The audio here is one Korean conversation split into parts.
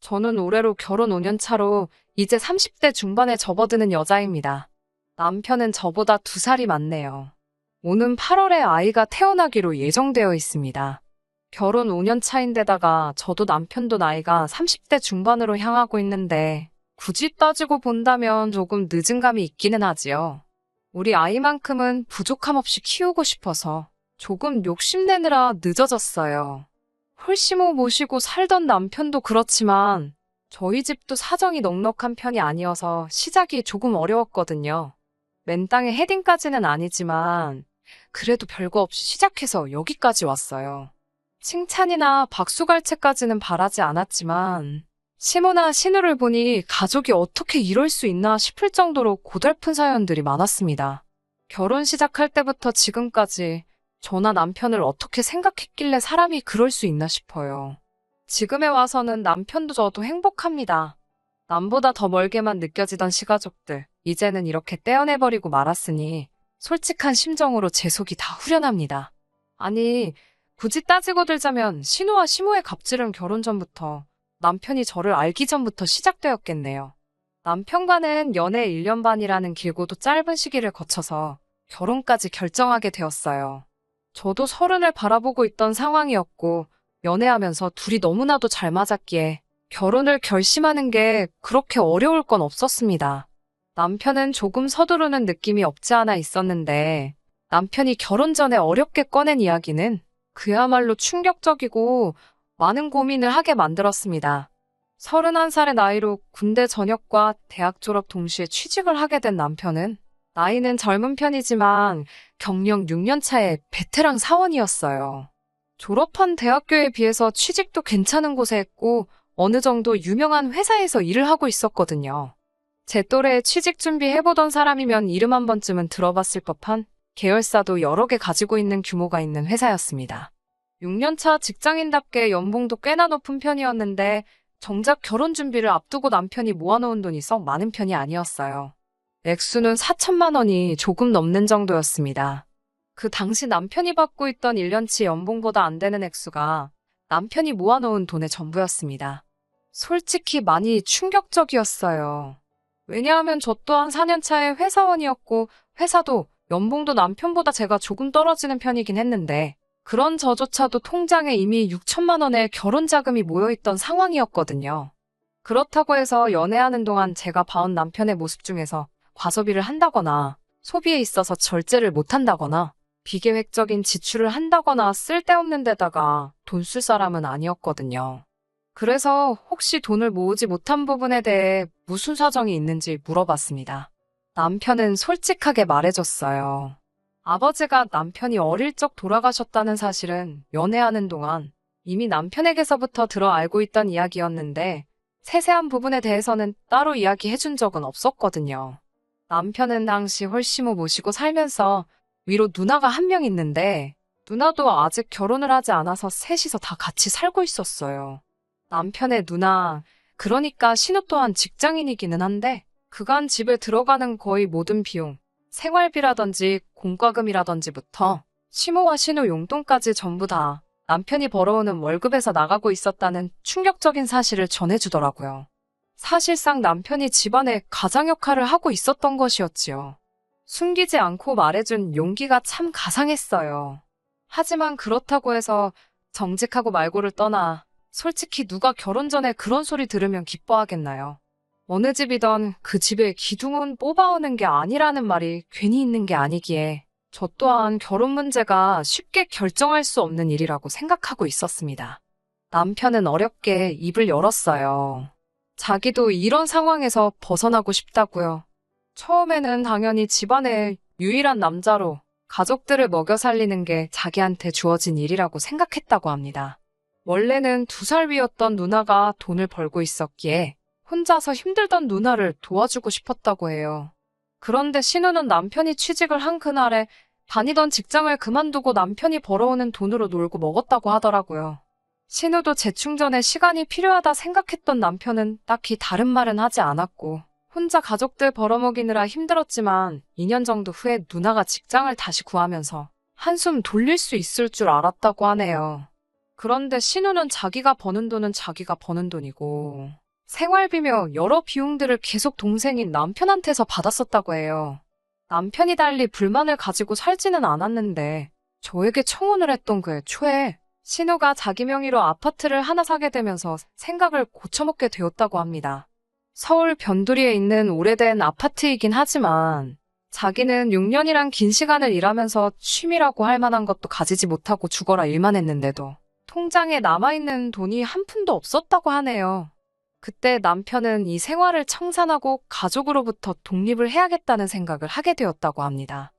저는 올해로 결혼 5년 차로 이제 30대 중반에 접어드는 여자입니다. 남편은 저보다 2살이 많네요. 오는 8월에 아이가 태어나기로 예정되어 있습니다. 결혼 5년 차인데다가 저도 남편도 나이가 30대 중반으로 향하고 있는데 굳이 따지고 본다면 조금 늦은 감이 있기는 하지요. 우리 아이만큼은 부족함 없이 키우고 싶어서 조금 욕심내느라 늦어졌어요. 홀시모 모시고 살던 남편도 그렇지만 저희 집도 사정이 넉넉한 편이 아니어서 시작이 조금 어려웠거든요. 맨땅에 헤딩까지는 아니지만 그래도 별거 없이 시작해서 여기까지 왔어요. 칭찬이나 박수갈채까지는 바라지 않았지만 시모나 신우를 보니 가족이 어떻게 이럴 수 있나 싶을 정도로 고달픈 사연들이 많았습니다. 결혼 시작할 때부터 지금까지 저나 남편을 어떻게 생각했길래 사람이 그럴 수 있나 싶어요. 지금에 와서는 남편도 저도 행복합니다. 남보다 더 멀게만 느껴지던 시가족들, 이제는 이렇게 떼어내버리고 말았으니 솔직한 심정으로 제 속이 다 후련합니다. 아니, 굳이 따지고 들자면 신우와 시모의 갑질은 결혼 전부터, 남편이 저를 알기 전부터 시작되었겠네요. 남편과는 연애 1년 반이라는 길고도 짧은 시기를 거쳐서 결혼까지 결정하게 되었어요. 저도 30을 바라보고 있던 상황이었고 연애하면서 둘이 너무나도 잘 맞았기에 결혼을 결심하는 게 그렇게 어려울 건 없었습니다. 남편은 조금 서두르는 느낌이 없지 않아 있었는데 남편이 결혼 전에 어렵게 꺼낸 이야기는 그야말로 충격적이고 많은 고민을 하게 만들었습니다. 31살의 나이로 군대 전역과 대학 졸업 동시에 취직을 하게 된 남편은 나이는 젊은 편이지만 경력 6년 차의 베테랑 사원이었어요. 졸업한 대학교에 비해서 취직도 괜찮은 곳에 했고 어느 정도 유명한 회사에서 일을 하고 있었거든요. 제 또래 취직 준비해보던 사람이면 이름 한 번쯤은 들어봤을 법한 계열사도 여러 개 가지고 있는 규모가 있는 회사였습니다. 6년차 직장인답게 연봉도 꽤나 높은 편이었는데 정작 결혼 준비를 앞두고 남편이 모아놓은 돈이 썩 많은 편이 아니었어요. 액수는 4천만 원이 조금 넘는 정도였습니다. 그 당시 남편이 받고 있던 1년치 연봉보다 안 되는 액수가 남편이 모아놓은 돈의 전부였습니다. 솔직히 많이 충격적이었어요. 왜냐하면 저 또한 4년 차의 회사원이었고 회사도 연봉도 남편보다 제가 조금 떨어지는 편이긴 했는데 그런 저조차도 통장에 이미 6천만 원의 결혼 자금이 모여있던 상황이었거든요. 그렇다고 해서 연애하는 동안 제가 봐온 남편의 모습 중에서 과소비를 한다거나 소비에 있어서 절제를 못한다거나 비계획적인 지출을 한다거나 쓸데없는 데다가 돈 쓸 사람은 아니었거든요. 그래서 혹시 돈을 모으지 못한 부분에 대해 무슨 사정이 있는지 물어봤습니다. 남편은 솔직하게 말해줬어요. 아버지가 남편이 어릴 적 돌아가셨다는 사실은 연애하는 동안 이미 남편에게서부터 들어 알고 있던 이야기였는데 세세한 부분에 대해서는 따로 이야기해준 적은 없었거든요. 남편은 당시 홀시모 모시고 살면서 위로 누나가 한 명 있는데 누나도 아직 결혼을 하지 않아서 셋이서 다 같이 살고 있었어요. 남편의 누나, 그러니까 신우 또한 직장인이기는 한데 그간 집에 들어가는 거의 모든 비용, 생활비라든지 공과금이라든지부터 시모와 신우 용돈까지 전부 다 남편이 벌어오는 월급에서 나가고 있었다는 충격적인 사실을 전해주더라고요. 사실상 남편이 집안의 가장 역할을 하고 있었던 것이었지요. 숨기지 않고 말해준 용기가 참 가상했어요. 하지만 그렇다고 해서 정직하고 말고를 떠나 솔직히 누가 결혼 전에 그런 소리 들으면 기뻐하겠나요? 어느 집이던 그 집의 기둥은 뽑아오는 게 아니라는 말이 괜히 있는 게 아니기에 저 또한 결혼 문제가 쉽게 결정할 수 없는 일이라고 생각하고 있었습니다. 남편은 어렵게 입을 열었어요. 자기도 이런 상황에서 벗어나고 싶다고요. 처음에는 당연히 집안의 유일한 남자로 가족들을 먹여 살리는 게 자기한테 주어진 일이라고 생각했다고 합니다. 원래는 2살 위였던 누나가 돈을 벌고 있었기에 혼자서 힘들던 누나를 도와주고 싶었다고 해요. 그런데 신우는 남편이 취직을 한 그날에 다니던 직장을 그만두고 남편이 벌어오는 돈으로 놀고 먹었다고 하더라고요. 신우도 재충전에 시간이 필요하다 생각했던 남편은 딱히 다른 말은 하지 않았고 혼자 가족들 벌어먹이느라 힘들었지만 2년 정도 후에 누나가 직장을 다시 구하면서 한숨 돌릴 수 있을 줄 알았다고 하네요. 그런데 신우는 자기가 버는 돈은 자기가 버는 돈이고 생활비며 여러 비용들을 계속 동생인 남편한테서 받았었다고 해요. 남편이 달리 불만을 가지고 살지는 않았는데 저에게 청혼을 했던 그 초에 신우가 자기 명의로 아파트를 하나 사게 되면서 생각을 고쳐먹게 되었다고 합니다. 서울 변두리에 있는 오래된 아파트이긴 하지만 자기는 6년이란 긴 시간을 일하면서 취미라고 할 만한 것도 가지지 못하고 죽어라 일만 했는데도 통장에 남아있는 돈이 한 푼도 없었다고 하네요. 그때 남편은 이 생활을 청산하고 가족으로부터 독립을 해야겠다는 생각을 하게 되었다고 합니다.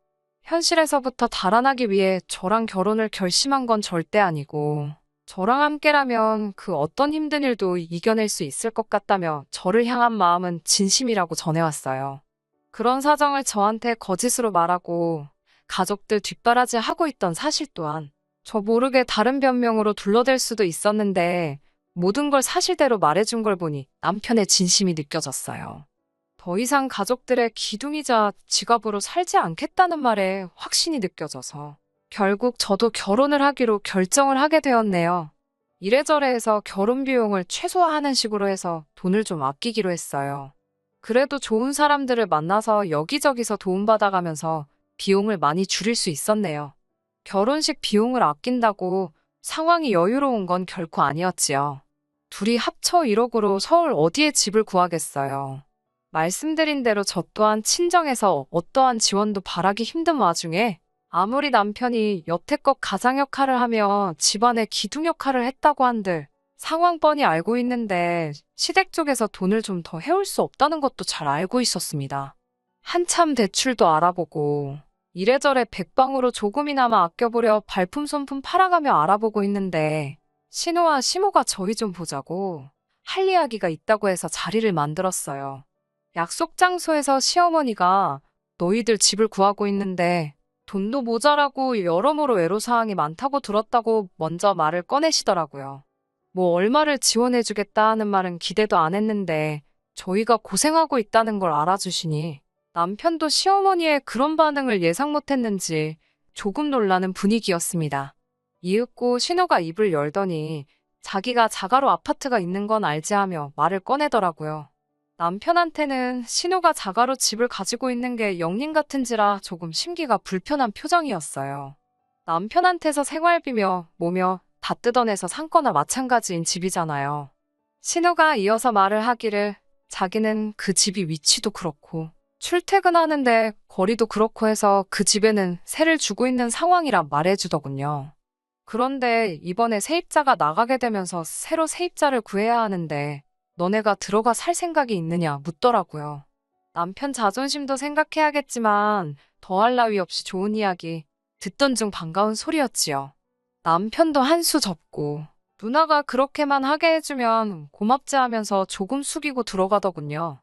현실에서부터 달아나기 위해 저랑 결혼을 결심한 건 절대 아니고 저랑 함께라면 그 어떤 힘든 일도 이겨낼 수 있을 것 같다며 저를 향한 마음은 진심이라고 전해왔어요. 그런 사정을 저한테 거짓으로 말하고 가족들 뒷바라지 하고 있던 사실 또한 저 모르게 다른 변명으로 둘러댈 수도 있었는데 모든 걸 사실대로 말해준 걸 보니 남편의 진심이 느껴졌어요. 더 이상 가족들의 기둥이자 지갑으로 살지 않겠다는 말에 확신이 느껴져서 결국 저도 결혼을 하기로 결정을 하게 되었네요. 이래저래 해서 결혼 비용을 최소화하는 식으로 해서 돈을 좀 아끼기로 했어요. 그래도 좋은 사람들을 만나서 여기저기서 도움받아가면서 비용을 많이 줄일 수 있었네요. 결혼식 비용을 아낀다고 상황이 여유로운 건 결코 아니었지요. 둘이 합쳐 1억으로 서울 어디에 집을 구하겠어요. 말씀드린 대로 저 또한 친정에서 어떠한 지원도 바라기 힘든 와중에 아무리 남편이 여태껏 가장 역할을 하며 집안의 기둥 역할을 했다고 한들 상황 뻔히 알고 있는데 시댁 쪽에서 돈을 좀 더 해올 수 없다는 것도 잘 알고 있었습니다. 한참 대출도 알아보고 이래저래 백방으로 조금이나마 아껴보려 발품 손품 팔아가며 알아보고 있는데 신우와 시모가 저희 좀 보자고 할 이야기가 있다고 해서 자리를 만들었어요. 약속 장소에서 시어머니가 너희들 집을 구하고 있는데 돈도 모자라고 여러모로 애로사항이 많다고 들었다고 먼저 말을 꺼내시더라고요. 뭐 얼마를 지원해주겠다 하는 말은 기대도 안 했는데 저희가 고생하고 있다는 걸 알아주시니 남편도 시어머니의 그런 반응을 예상 못했는지 조금 놀라는 분위기였습니다. 이윽고 신우가 입을 열더니 자기가 자가로 아파트가 있는 건 알지 하며 말을 꺼내더라고요. 남편한테는 신우가 자가로 집을 가지고 있는 게 영린 같은지라 조금 심기가 불편한 표정이었어요. 남편한테서 생활비며 뭐며 다 뜯어내서 산 거나 마찬가지인 집이잖아요. 신우가 이어서 말을 하기를 자기는 그 집이 위치도 그렇고 출퇴근하는데 거리도 그렇고 해서 그 집에는 세를 주고 있는 상황이라 말해주더군요. 그런데 이번에 세입자가 나가게 되면서 새로 세입자를 구해야 하는데 너네가 들어가 살 생각이 있느냐 묻더라고요. 남편 자존심도 생각해야겠지만 더할 나위 없이 좋은 이야기 듣던 중 반가운 소리였지요. 남편도 한수 접고 누나가 그렇게만 하게 해주면 고맙지 하면서 조금 숙이고 들어가더군요.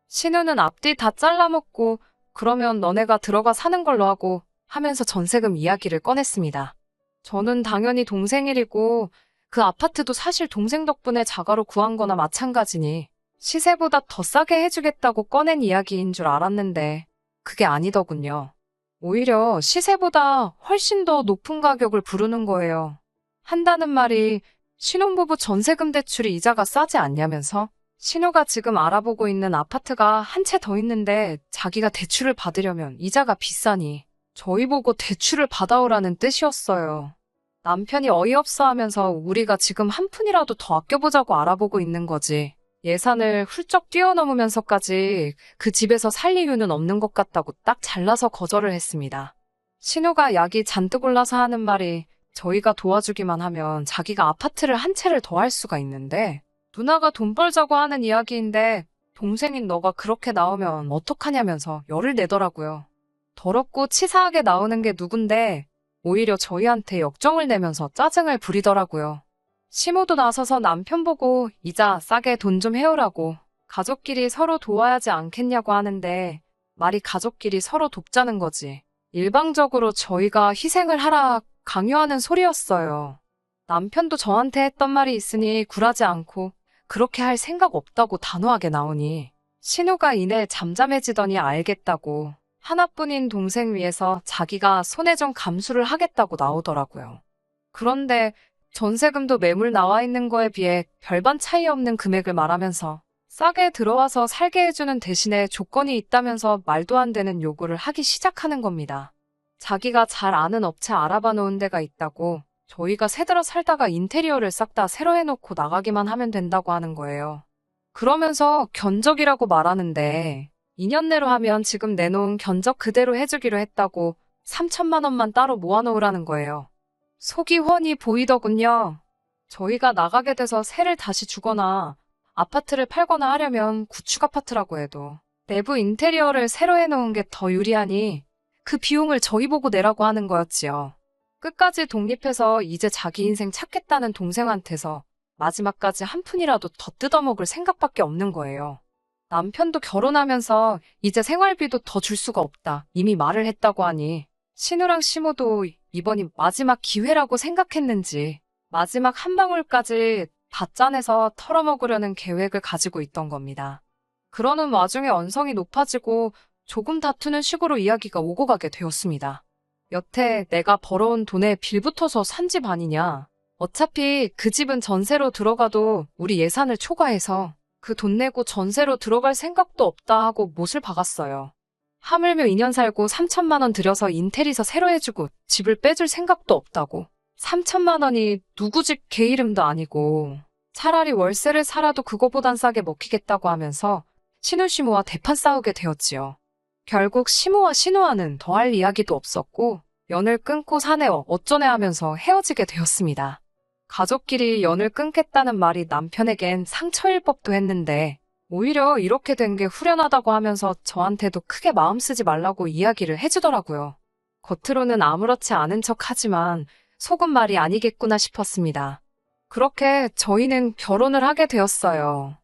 신우는 앞뒤 다 잘라먹고 그러면 너네가 들어가 사는 걸로 하고 하면서 전세금 이야기를 꺼냈습니다. 저는 당연히 동생 일이고 그 아파트도 사실 동생 덕분에 자가로 구한 거나 마찬가지니 시세보다 더 싸게 해주겠다고 꺼낸 이야기인 줄 알았는데 그게 아니더군요. 오히려 시세보다 훨씬 더 높은 가격을 부르는 거예요. 한다는 말이 신혼부부 전세금 대출이 이자가 싸지 않냐면서 신우가 지금 알아보고 있는 아파트가 한 채 더 있는데 자기가 대출을 받으려면 이자가 비싸니 저희 보고 대출을 받아오라는 뜻이었어요. 남편이 어이없어 하면서 우리가 지금 한 푼이라도 더 아껴보자고 알아보고 있는 거지. 예산을 훌쩍 뛰어넘으면서까지 그 집에서 살 이유는 없는 것 같다고 딱 잘라서 거절을 했습니다. 신우가 약이 잔뜩 올라서 하는 말이 저희가 도와주기만 하면 자기가 아파트를 한 채를 더 할 수가 있는데 누나가 돈 벌자고 하는 이야기인데 동생인 너가 그렇게 나오면 어떡하냐면서 열을 내더라고요. 더럽고 치사하게 나오는 게 누군데 오히려 저희한테 역정을 내면서 짜증을 부리더라고요. 시모도 나서서 남편 보고 이자 싸게 돈 좀 해오라고 가족끼리 서로 도와야지 않겠냐고 하는데 말이 가족끼리 서로 돕자는 거지. 일방적으로 저희가 희생을 하라 강요하는 소리였어요. 남편도 저한테 했던 말이 있으니 굴하지 않고 그렇게 할 생각 없다고 단호하게 나오니 신우가 이내 잠잠해지더니 알겠다고 하나뿐인 동생 위해서 자기가 손해 좀 감수를 하겠다고 나오더라고요. 그런데 전세금도 매물 나와 있는 거에 비해 별반 차이 없는 금액을 말하면서 싸게 들어와서 살게 해주는 대신에 조건이 있다면서 말도 안 되는 요구를 하기 시작하는 겁니다. 자기가 잘 아는 업체 알아봐 놓은 데가 있다고 저희가 새들어 살다가 인테리어를 싹 다 새로 해놓고 나가기만 하면 된다고 하는 거예요. 그러면서 견적이라고 말하는데 2년 내로 하면 지금 내놓은 견적 그대로 해주기로 했다고 3천만 원만 따로 모아놓으라는 거예요. 속이 훤히 보이더군요. 저희가 나가게 돼서 세를 다시 주거나 아파트를 팔거나 하려면 구축 아파트라고 해도 내부 인테리어를 새로 해놓은 게 더 유리하니 그 비용을 저희 보고 내라고 하는 거였지요. 끝까지 독립해서 이제 자기 인생 찾겠다는 동생한테서 마지막까지 한 푼이라도 더 뜯어먹을 생각밖에 없는 거예요. 남편도 결혼하면서 이제 생활비도 더 줄 수가 없다 이미 말을 했다고 하니 신우랑 시모도 이번이 마지막 기회라고 생각했는지 마지막 한 방울까지 다 짜내서 털어먹으려는 계획을 가지고 있던 겁니다. 그러는 와중에 언성이 높아지고 조금 다투는 식으로 이야기가 오고 가게 되었습니다. 여태 내가 벌어온 돈에 빌붙어서 산 집 아니냐. 어차피 그 집은 전세로 들어가도 우리 예산을 초과해서 그 돈 내고 전세로 들어갈 생각도 없다 하고 못을 박았어요. 하물며 2년 살고 3천만 원 들여서 인테리어 새로 해주고 집을 빼줄 생각도 없다고. 3천만 원이 누구 집 개 이름도 아니고 차라리 월세를 살아도 그거보단 싸게 먹히겠다고 하면서 신우시모와 대판 싸우게 되었지요. 결국 시모와 신우와는 더할 이야기도 없었고 연을 끊고 사내 어쩌네 하면서 헤어지게 되었습니다. 가족끼리 연을 끊겠다는 말이 남편에겐 상처일 법도 했는데 오히려 이렇게 된 게 후련하다고 하면서 저한테도 크게 마음 쓰지 말라고 이야기를 해주더라고요. 겉으로는 아무렇지 않은 척 하지만 속은 말이 아니겠구나 싶었습니다. 그렇게 저희는 결혼을 하게 되었어요.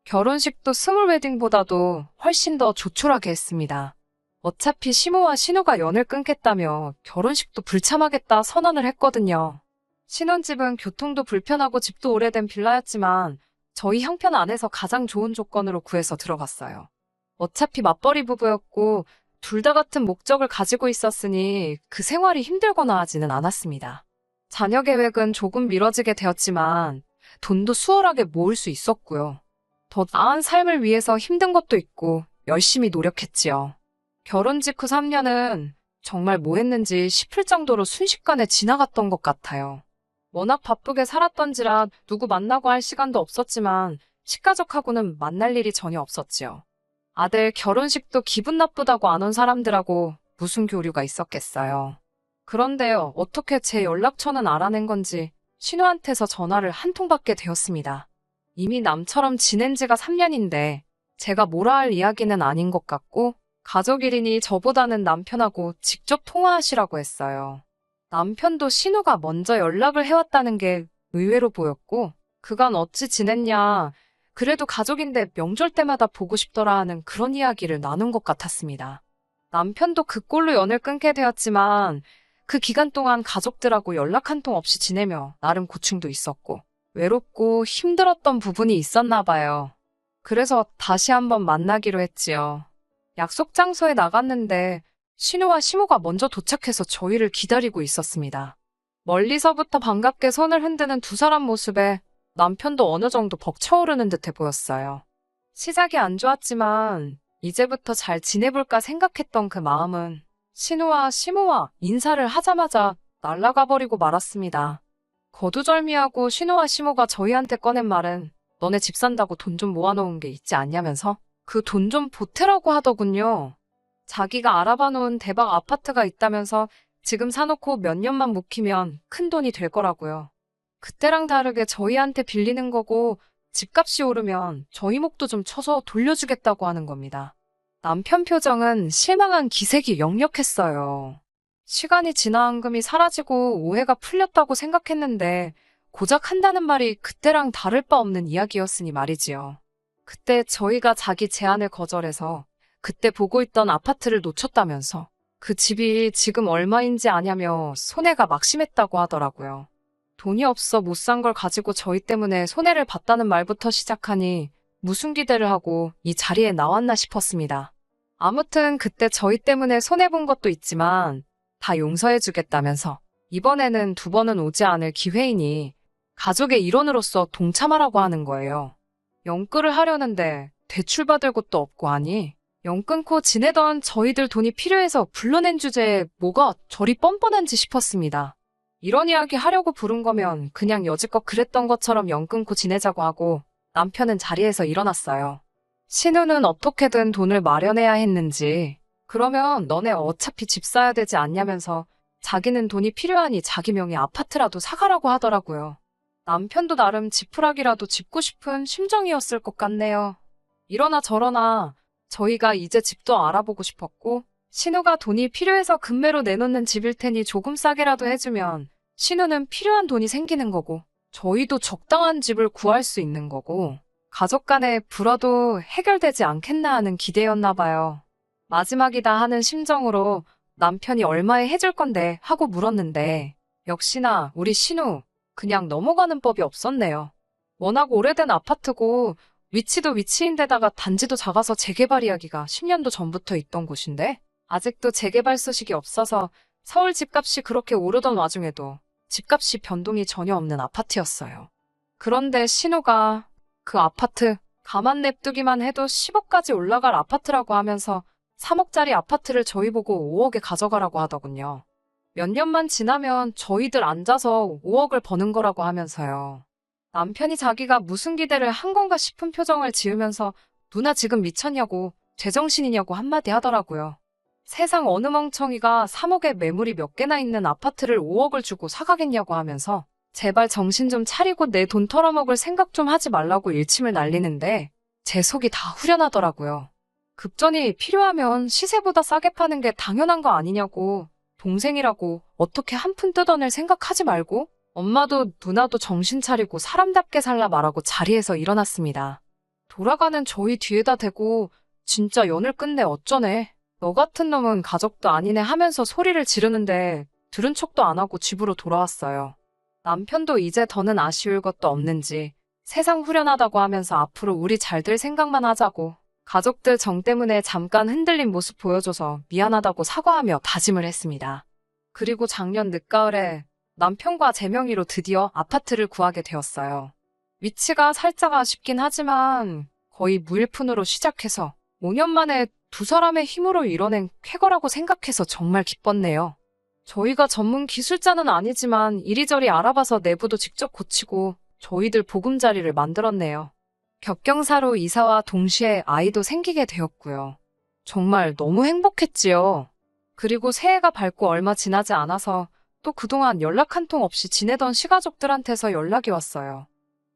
결혼식도 스몰 웨딩보다도 훨씬 더 조촐하게 했습니다. 어차피 시모와 신우가 연을 끊겠다며 결혼식도 불참하겠다 선언을 했거든요. 신혼집은 교통도 불편하고 집도 오래된 빌라였지만 저희 형편 안에서 가장 좋은 조건으로 구해서 들어갔어요. 어차피 맞벌이 부부였고 둘 다 같은 목적을 가지고 있었으니 그 생활이 힘들거나 하지는 않았습니다. 자녀 계획은 조금 미뤄지게 되었지만 돈도 수월하게 모을 수 있었고요. 더 나은 삶을 위해서 힘든 것도 있고 열심히 노력했지요. 결혼 직후 3년은 정말 뭐 했는지 싶을 정도로 순식간에 지나갔던 것 같아요. 워낙 바쁘게 살았던지라 누구 만나고 할 시간도 없었지만 식가족하고는 만날 일이 전혀 없었지요. 아들 결혼식도 기분 나쁘다고 안 온 사람들하고 무슨 교류가 있었겠어요. 그런데요, 어떻게 제 연락처는 알아낸 건지 신우한테서 전화를 한 통 받게 되었습니다. 이미 남처럼 지낸 지가 3년인데 제가 뭐라 할 이야기는 아닌 것 같고 가족일이니 저보다는 남편하고 직접 통화하시라고 했어요. 남편도 신우가 먼저 연락을 해왔다는 게 의외로 보였고 그간 어찌 지냈냐, 그래도 가족인데 명절 때마다 보고 싶더라 하는 그런 이야기를 나눈 것 같았습니다. 남편도 그 꼴로 연을 끊게 되었지만 그 기간 동안 가족들하고 연락 한 통 없이 지내며 나름 고충도 있었고 외롭고 힘들었던 부분이 있었나 봐요. 그래서 다시 한번 만나기로 했지요. 약속 장소에 나갔는데 신우와 시모가 먼저 도착해서 저희를 기다리고 있었습니다. 멀리서부터 반갑게 손을 흔드는 두 사람 모습에 남편도 어느 정도 벅차오르는 듯해 보였어요. 시작이 안 좋았지만 이제부터 잘 지내볼까 생각했던 그 마음은 신우와 시모와 인사를 하자마자 날아가 버리고 말았습니다. 거두절미하고 신우와 시모가 저희한테 꺼낸 말은 너네 집 산다고 돈 좀 모아놓은 게 있지 않냐면서 그 돈 좀 보태라고 하더군요. 자기가 알아봐 놓은 대박 아파트가 있다면서 지금 사놓고 몇 년만 묵히면 큰 돈이 될 거라고요. 그때랑 다르게 저희한테 빌리는 거고 집값이 오르면 저희 목도 좀 쳐서 돌려주겠다고 하는 겁니다. 남편 표정은 실망한 기색이 역력했어요. 시간이 지나 앙금이 사라지고 오해가 풀렸다고 생각했는데 고작 한다는 말이 그때랑 다를 바 없는 이야기였으니 말이지요. 그때 저희가 자기 제안을 거절해서 그때 보고 있던 아파트를 놓쳤다면서 그 집이 지금 얼마인지 아냐며 손해가 막심했다고 하더라고요. 돈이 없어 못 산 걸 가지고 저희 때문에 손해를 봤다는 말부터 시작하니 무슨 기대를 하고 이 자리에 나왔나 싶었습니다. 아무튼 그때 저희 때문에 손해본 것도 있지만 다 용서해주겠다면서 이번에는 두 번은 오지 않을 기회이니 가족의 일원으로서 동참하라고 하는 거예요. 영끌을 하려는데 대출받을 곳도 없고 하니 영 끊고 지내던 저희들 돈이 필요해서 불러낸 주제에 뭐가 저리 뻔뻔한지 싶었습니다. 이런 이야기 하려고 부른 거면 그냥 여지껏 그랬던 것처럼 영 끊고 지내자고 하고 남편은 자리에서 일어났어요. 신우는 어떻게든 돈을 마련해야 했는지 그러면 너네 어차피 집 사야 되지 않냐면서 자기는 돈이 필요하니 자기 명의 아파트라도 사가라고 하더라고요. 남편도 나름 지푸라기라도 짚고 싶은 심정이었을 것 같네요. 이러나 저러나 저희가 이제 집도 알아보고 싶었고 신우가 돈이 필요해서 금매로 내놓는 집일 테니 조금 싸게라도 해주면 신우는 필요한 돈이 생기는 거고 저희도 적당한 집을 구할 수 있는 거고 가족 간의 불화도 해결되지 않겠나 하는 기대였나 봐요. 마지막이다 하는 심정으로 남편이 얼마에 해줄 건데 하고 물었는데 역시나 우리 신우 그냥 넘어가는 법이 없었네요. 워낙 오래된 아파트고 위치도 위치인데다가 단지도 작아서 재개발 이야기가 10년도 전부터 있던 곳인데 아직도 재개발 소식이 없어서 서울 집값이 그렇게 오르던 와중에도 집값이 변동이 전혀 없는 아파트였어요. 그런데 신우가 그 아파트 가만 냅두기만 해도 10억까지 올라갈 아파트라고 하면서 3억짜리 아파트를 저희 보고 5억에 가져가라고 하더군요. 몇 년만 지나면 저희들 앉아서 5억을 버는 거라고 하면서요. 남편이 자기가 무슨 기대를 한 건가 싶은 표정을 지으면서 누나 지금 미쳤냐고 제정신이냐고 한마디 하더라고요. 세상 어느 멍청이가 3억에 매물이 몇 개나 있는 아파트를 5억을 주고 사가겠냐고 하면서 제발 정신 좀 차리고 내 돈 털어먹을 생각 좀 하지 말라고 일침을 날리는데 제 속이 다 후련하더라고요. 급전이 필요하면 시세보다 싸게 파는 게 당연한 거 아니냐고 동생이라고 어떻게 한 푼 뜯어낼 생각하지 말고 엄마도 누나도 정신 차리고 사람답게 살라 말하고 자리에서 일어났습니다. 돌아가는 저희 뒤에다 대고 진짜 연을 끝내 어쩌네. 너 같은 놈은 가족도 아니네 하면서 소리를 지르는데 들은 척도 안 하고 집으로 돌아왔어요. 남편도 이제 더는 아쉬울 것도 없는지 세상 후련하다고 하면서 앞으로 우리 잘 될 생각만 하자고 가족들 정 때문에 잠깐 흔들린 모습 보여줘서 미안하다고 사과하며 다짐을 했습니다. 그리고 작년 늦가을에 남편과 제 명의로 드디어 아파트를 구하게 되었어요. 위치가 살짝 아쉽긴 하지만 거의 무일푼으로 시작해서 5년 만에 두 사람의 힘으로 이뤄낸 쾌거라고 생각해서 정말 기뻤네요. 저희가 전문 기술자는 아니지만 이리저리 알아봐서 내부도 직접 고치고 저희들 보금자리를 만들었네요. 격경사로 이사와 동시에 아이도 생기게 되었고요. 정말 너무 행복했지요. 그리고 새해가 밝고 얼마 지나지 않아서 또 그동안 연락 한 통 없이 지내던 시가족들한테서 연락이 왔어요.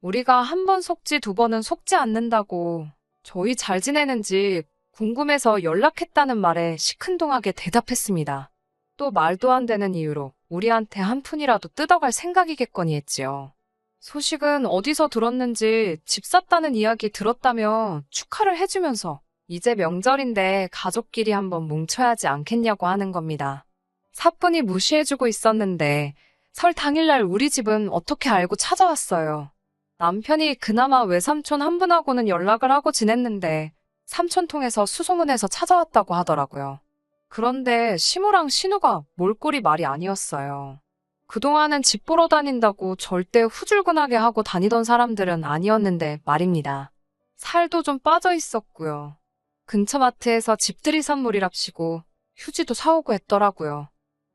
우리가 한 번 속지 두 번은 속지 않는다고 저희 잘 지내는지 궁금해서 연락했다는 말에 시큰둥하게 대답했습니다. 또 말도 안 되는 이유로 우리한테 한 푼이라도 뜯어갈 생각이겠거니 했지요. 소식은 어디서 들었는지 집 샀다는 이야기 들었다며 축하를 해주면서 이제 명절인데 가족끼리 한번 뭉쳐야지 않겠냐고 하는 겁니다. 사뿐히 무시해주고 있었는데 설 당일날 우리 집은 어떻게 알고 찾아왔어요. 남편이 그나마 외삼촌 한 분하고는 연락을 하고 지냈는데 삼촌 통해서 수소문해서 찾아왔다고 하더라고요. 그런데 시무랑 신우가 몰골이 말이 아니었어요. 그동안은 집 보러 다닌다고 절대 후줄근하게 하고 다니던 사람들은 아니었는데 말입니다. 살도 좀 빠져 있었고요. 근처 마트에서 집들이 선물이랍시고 휴지도 사오고 했더라고요.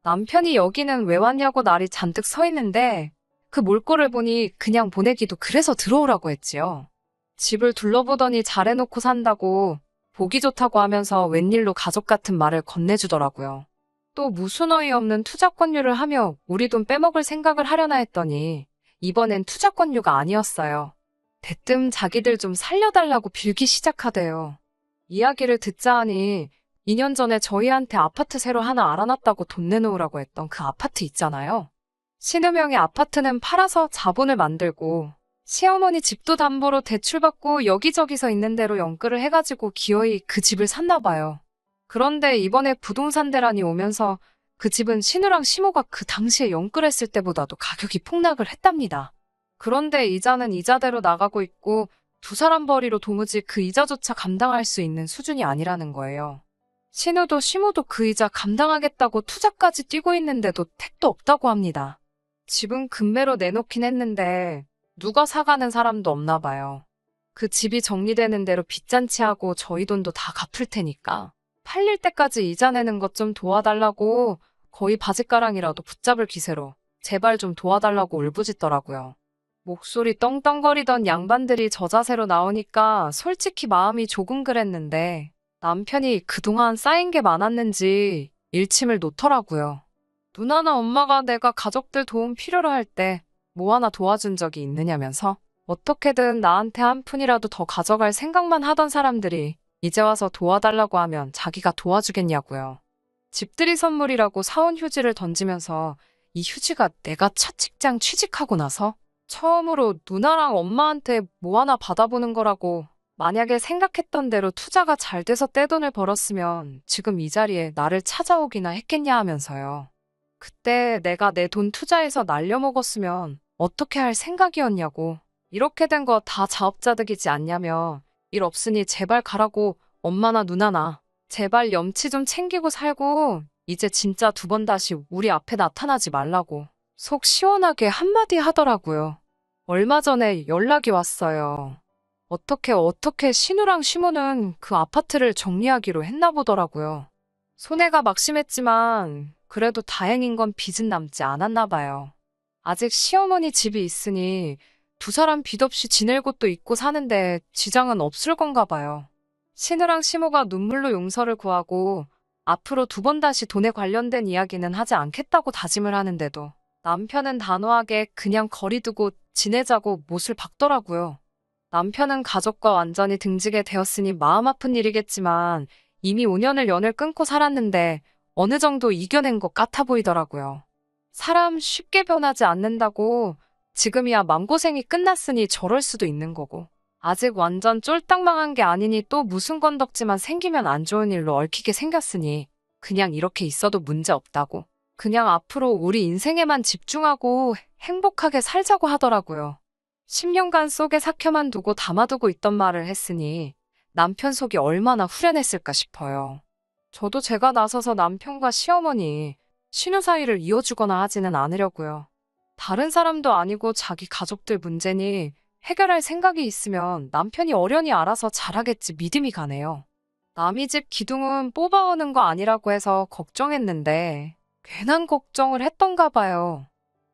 남편이 여기는 왜 왔냐고 날이 잔뜩 서 있는데 그 몰골을 보니 그냥 보내기도 그래서 들어오라고 했지요. 집을 둘러보더니 잘해놓고 산다고 보기 좋다고 하면서 웬일로 가족 같은 말을 건네주더라고요. 또 무슨 어이없는 투자권유를 하며 우리 돈 빼먹을 생각을 하려나 했더니 이번엔 투자권유가 아니었어요. 대뜸 자기들 좀 살려달라고 빌기 시작하대요. 이야기를 듣자 하니 2년 전에 저희한테 아파트 새로 하나 알아놨다고 돈 내놓으라고 했던 그 아파트 있잖아요. 신우명의 아파트는 팔아서 자본을 만들고 시어머니 집도 담보로 대출받고 여기저기서 있는 대로 연끌을 해가지고 기어이 그 집을 샀나 봐요. 그런데 이번에 부동산 대란이 오면서 그 집은 신우랑 시모가 그 당시에 연끌했을 때보다도 가격이 폭락을 했답니다. 그런데 이자는 이자대로 나가고 있고 두 사람 벌이로 도무지 그 이자조차 감당할 수 있는 수준이 아니라는 거예요. 신우도 시모도 그 이자 감당하겠다고 투자까지 뛰고 있는데도 택도 없다고 합니다. 집은 금매로 내놓긴 했는데 누가 사가는 사람도 없나 봐요. 그 집이 정리되는 대로 빚잔치하고 저희 돈도 다 갚을 테니까 팔릴 때까지 이자 내는 것 좀 도와달라고 거의 바짓가랑이라도 붙잡을 기세로 제발 좀 도와달라고 울부짖더라고요. 목소리 떵떵거리던 양반들이 저 자세로 나오니까 솔직히 마음이 조금 그랬는데 남편이 그동안 쌓인 게 많았는지 일침을 놓더라고요. 누나나 엄마가 내가 가족들 도움 필요로 할 때 뭐 하나 도와준 적이 있느냐면서 어떻게든 나한테 한 푼이라도 더 가져갈 생각만 하던 사람들이 이제 와서 도와달라고 하면 자기가 도와주겠냐고요. 집들이 선물이라고 사온 휴지를 던지면서 이 휴지가 내가 첫 직장 취직하고 나서 처음으로 누나랑 엄마한테 뭐 하나 받아보는 거라고 만약에 생각했던 대로 투자가 잘 돼서 떼돈을 벌었으면 지금 이 자리에 나를 찾아오기나 했겠냐 하면서요. 그때 내가 내 돈 투자해서 날려먹었으면 어떻게 할 생각이었냐고. 이렇게 된 거 다 자업자득이지 않냐며. 일 없으니 제발 가라고 엄마나 누나나. 제발 염치 좀 챙기고 살고 이제 진짜 두 번 다시 우리 앞에 나타나지 말라고. 속 시원하게 한마디 하더라고요. 얼마 전에 연락이 왔어요. 어떻게 신우랑 시모는 그 아파트를 정리하기로 했나 보더라고요. 손해가 막심했지만 그래도 다행인 건 빚은 남지 않았나 봐요. 아직 시어머니 집이 있으니 두 사람 빚 없이 지낼 곳도 있고 사는데 지장은 없을 건가 봐요. 신우랑 시모가 눈물로 용서를 구하고 앞으로 두 번 다시 돈에 관련된 이야기는 하지 않겠다고 다짐을 하는데도 남편은 단호하게 그냥 거리 두고 지내자고 못을 박더라고요. 남편은 가족과 완전히 등지게 되었으니 마음 아픈 일이겠지만 이미 5년을 연을 끊고 살았는데 어느 정도 이겨낸 것 같아 보이더라고요. 사람 쉽게 변하지 않는다고 지금이야 맘고생이 끝났으니 저럴 수도 있는 거고 아직 완전 쫄딱 망한 게 아니니 또 무슨 건덕지만 생기면 안 좋은 일로 얽히게 생겼으니 그냥 이렇게 있어도 문제 없다고 그냥 앞으로 우리 인생에만 집중하고 행복하게 살자고 하더라고요. 10년간 속에 삭혀만 두고 담아두고 있던 말을 했으니 남편 속이 얼마나 후련했을까 싶어요. 저도 제가 나서서 남편과 시어머니, 신우 사이를 이어주거나 하지는 않으려고요. 다른 사람도 아니고 자기 가족들 문제니 해결할 생각이 있으면 남편이 어련히 알아서 잘하겠지 믿음이 가네요. 남의 집 기둥은 뽑아오는 거 아니라고 해서 걱정했는데 괜한 걱정을 했던가 봐요.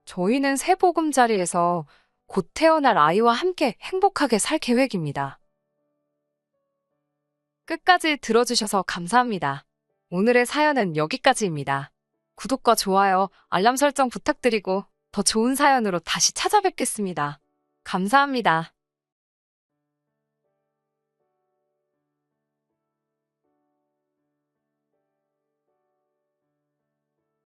저희는 새 보금자리에서 곧 태어날 아이와 함께 행복하게 살 계획입니다. 끝까지 들어주셔서 감사합니다. 오늘의 사연은 여기까지입니다. 구독과 좋아요, 알람 설정 부탁드리고 더 좋은 사연으로 다시 찾아뵙겠습니다. 감사합니다.